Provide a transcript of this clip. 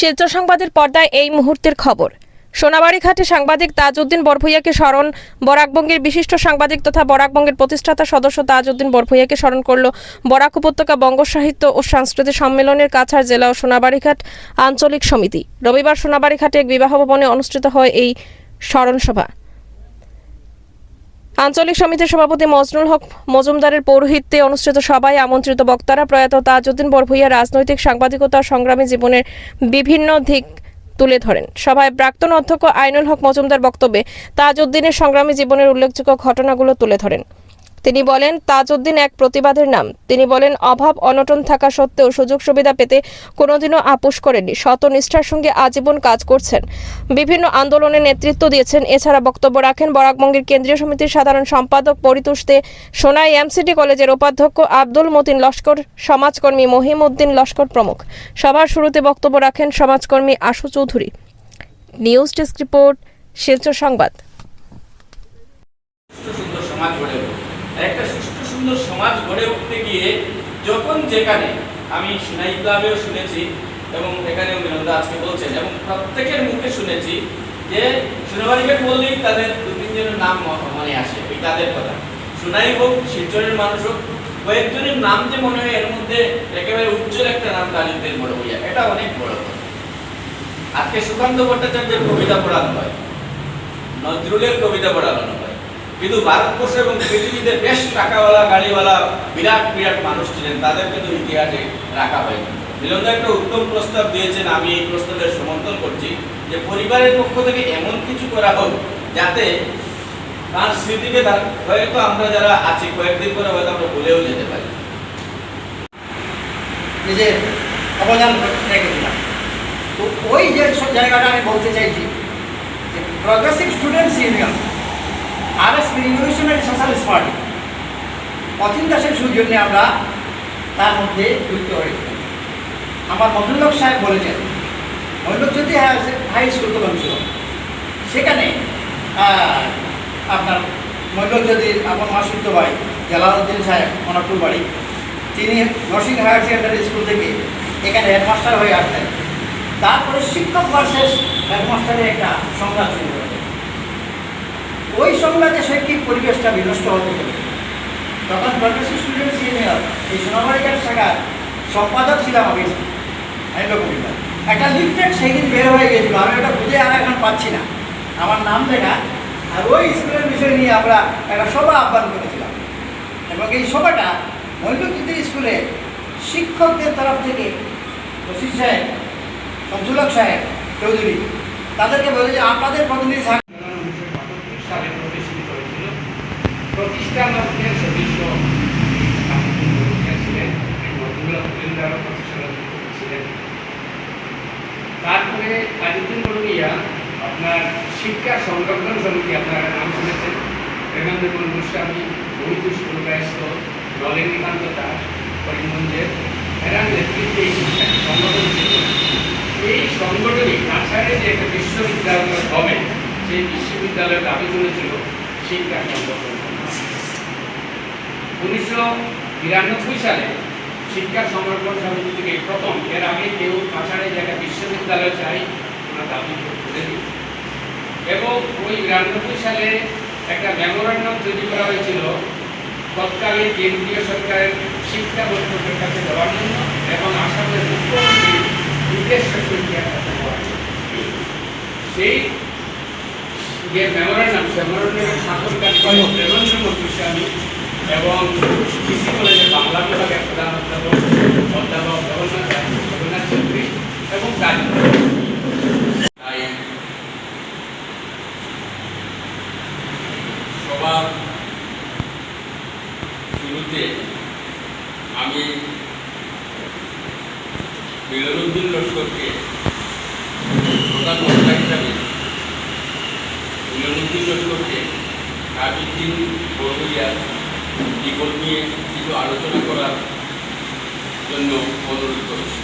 শিলচর সংবাদের পর্দায় এই মুহূর্তের খবর। সোনাবাড়ীঘাটে সাংবাদিক তাজউদ্দিন বরভূঁইয়াকে স্মরণ। বরাকবঙ্গের বিশিষ্ট সাংবাদিক তথা বরাকবঙ্গের প্রতিষ্ঠাতা সদস্য তাজউদ্দিন বরভূঁইয়াকে স্মরণ করল বরাক উপত্যকা বঙ্গ সাহিত্য ও সাংস্কৃতিক সম্মেলনের কাছাড় জেলা ও সোনাবাড়ীঘাট আঞ্চলিক সমিতি। রবিবার সোনাবাড়ীঘাটে এক বিবাহ ভবনে অনুষ্ঠিত হয় এই স্মরণ সভা। আঞ্চলিক সমিতির সভাপতি মজনুল হক মজুমদারের পৌরোহিত্যে অনুষ্ঠিত সভায় আমন্ত্রিত বক্তারা প্রয়াত তাজউদ্দিন বরভূঁইয়ার রাজনৈতিক সাংবাদিকতা সংগ্রামী জীবনের বিভিন্ন দিক তুলে ধরেন। সভায় প্রাক্তন অধ্যক্ষ আইনুল হক মজুমদার বক্তব্যে তাজউদ্দিনের সংগ্রামী জীবনের উল্লেখযোগ্য ঘটনাগুলো তুলে ধরেন। তিনি বলেন, তাজউদ্দিন এক প্রতিবাদের নাম। তিনি বলেন, অভাব অনটন থাকা সত্ত্বেও সুযোগ সুবিধা পেতে কোনোদিনও আপোষ করেননি। শত নিষ্ঠার সঙ্গে আজীবন কাজ করছেন, বিভিন্ন আন্দোলনে নেতৃত্ব দিয়েছেন। এছাড়া বক্তব্য রাখেন বরাকবঙ্গের কেন্দ্রীয় সমিতির সাধারণ সম্পাদক পরিতোষ দে, সোনাই এমসিটি কলেজের উপাধ্যক্ষ আব্দুল মতিন লস্কর, সমাজকর্মী মহিম উদ্দিন লস্কর প্রমুখ। সভার শুরুতে বক্তব্য রাখেন সমাজকর্মী আশু Chowdhury. News desk report, Silchar সংবাদ। একটা সুষ্ঠু সুন্দর সমাজ গড়ে উঠতে গিয়ে যখন যেখানে আমি সোনাই ক্লাবেও শুনেছি এবং এখানেও বিনোদন আজকে বলছেন এবং প্রত্যেকের মুখে শুনেছি যে সোনাবাড়ীঘাট বললেই তাদের দু তিনজনের নাম মনে আসে, ওই তাদের কথা। সোনাই হোক, শিলচরের মানুষ হোক, কয়েকজনের নাম যে মনে হয় এর মধ্যে একেবারে উজ্জ্বল একটা নাম তাজউদ্দিন বরভূঁইয়া, এটা অনেক বড় কথা। আজকে সুকান্ত ভট্টাচার্যের কবিতা পড়ানো হয়, নজরুলের কবিতা পড়ানো হয়, কিন্তু ভারতবর্ষ এবং পৃথিবীতে বেশ টাকাওয়ালা গাড়িওয়ালা বিরাট বিরাট মানুষ ছিলেন, তাদের কিন্তু ইতিহাসে রাখা হয়নি। মিলনদা একটা উত্তম প্রস্তাব দিয়েছেন, আমি এই প্রস্তাবের সমর্থন করছি যে পরিবারের পক্ষ থেকে এমন কিছু করা হোক যাতে তার স্মৃতিকে হয়তো আমরা যারা আছি কয়েকদিন পরে হয়তো আমরা ভুলেও যেতে পারি। নিজের অবদান রেখেছিলাম। তো ওই যে জায়গাটা আমি বলতে চাইছি যে progressive students union, RS revolutionary socialist party, Atin দাসের সৌজন্যে আমরা তার মধ্যে যুক্ত হয়েছি। আমার মজুমদার সাহেব বলেছেন মৈলজ্যোতি হাই স্কুল তো ছিল, সেখানে আপনার মৈলজ্যোতির আমার মাসুদ্দ ভাই জালালউদ্দিন সাহেব মনাপুর বাড়ি, তিনি নরসিং হায়ার সেকেন্ডারি স্কুল থেকে এখানে হেডমাস্টার হয়ে আসতেন। তারপরে শিক্ষক ভার্সেস হেডমাস্টারের একটা সংঘাত শুরু করে। ওই সংঘাতে শৈক্ষিক পরিবেশটা বিনষ্ট হতে হবে। তখন প্রগ্রেসিভ স্টুডেন্টস ইউনিয়ন এই সোনাবাড়ীঘাট শাখার সম্পাদক ছিলাম আমি, কবিতা। একটা লিফলেট সেই দিন বের হয়ে গেছিল, আমি ওটা বুঝে আর এখন পাচ্ছি না আমার নাম লেখা। আর ওই স্কুলের বিষয় নিয়ে আমরা একটা সভা আহ্বান করেছিলাম এবং এই সভাটা মৈলজ্যোতি স্কুলে শিক্ষকদের তরফ থেকে ওসি সাহেব, সঞ্চালক সাহেব চৌধুরী তাদেরকে বলে যে আপনাদের প্রতিনিধি সালে প্রতিষ্ঠিত হয়েছিল। প্রতিষ্ঠান সদস্য ছিলেন, ছিলেন। তারপরে তাজউদ্দিন বরভূঁইয়া আপনার শিক্ষা সংরক্ষণ সমিতি, আপনারা নাম শুনেছেন, প্রেমানন্দ গোস্বামী, মহিতুষ পুরকায়স্থ, নলিনীকান্ত দাস, করিমগঞ্জের, এরা নেতৃত্বে এই শিক্ষা সংগঠন ছিল। এই সংগঠনে কাছাড়ে যে একটা বিশ্ববিদ্যালয় হবে, সেই বিশ্ববিদ্যালয়ের দাবি তুলেছিল শিক্ষা সংগঠন। 1992 সালে শিক্ষা সংরক্ষণ সমিতি থেকে প্রথম, এর আগে কেউ কাছাড়ে যে একটা বিশ্ববিদ্যালয় চাই ওনার দাবি তুলে দিল এবং ওই 92 সালে একটা মেমোরান্ডাম তৈরি করা হয়েছিল তৎকালীন কেন্দ্রীয় সরকারের শিক্ষা মন্ত্রকের কাছে দেওয়ার জন্য এবং আসামের মুখ্যমন্ত্রীর উদ্দেশ্য সেই যে মেমোরান্ডাম স্বাক্ষরকারী প্রেমানন্দ গোস্বামী এবং কৃষি কলেজের বাংলা বিভাগের প্রধান অধ্যাপক জগন্নাথ চৌধুরী এবং সবার শুরুতে আমি মিলনউদ্দিন লস্করকে প্রধান বক্তা হিসাবে মিলনউদ্দিন লস্করকে তাজউদ্দিন বরভূঁইয়ার জীবন নিয়ে কিছু আলোচনা করার জন্য অনুরোধ করেছি।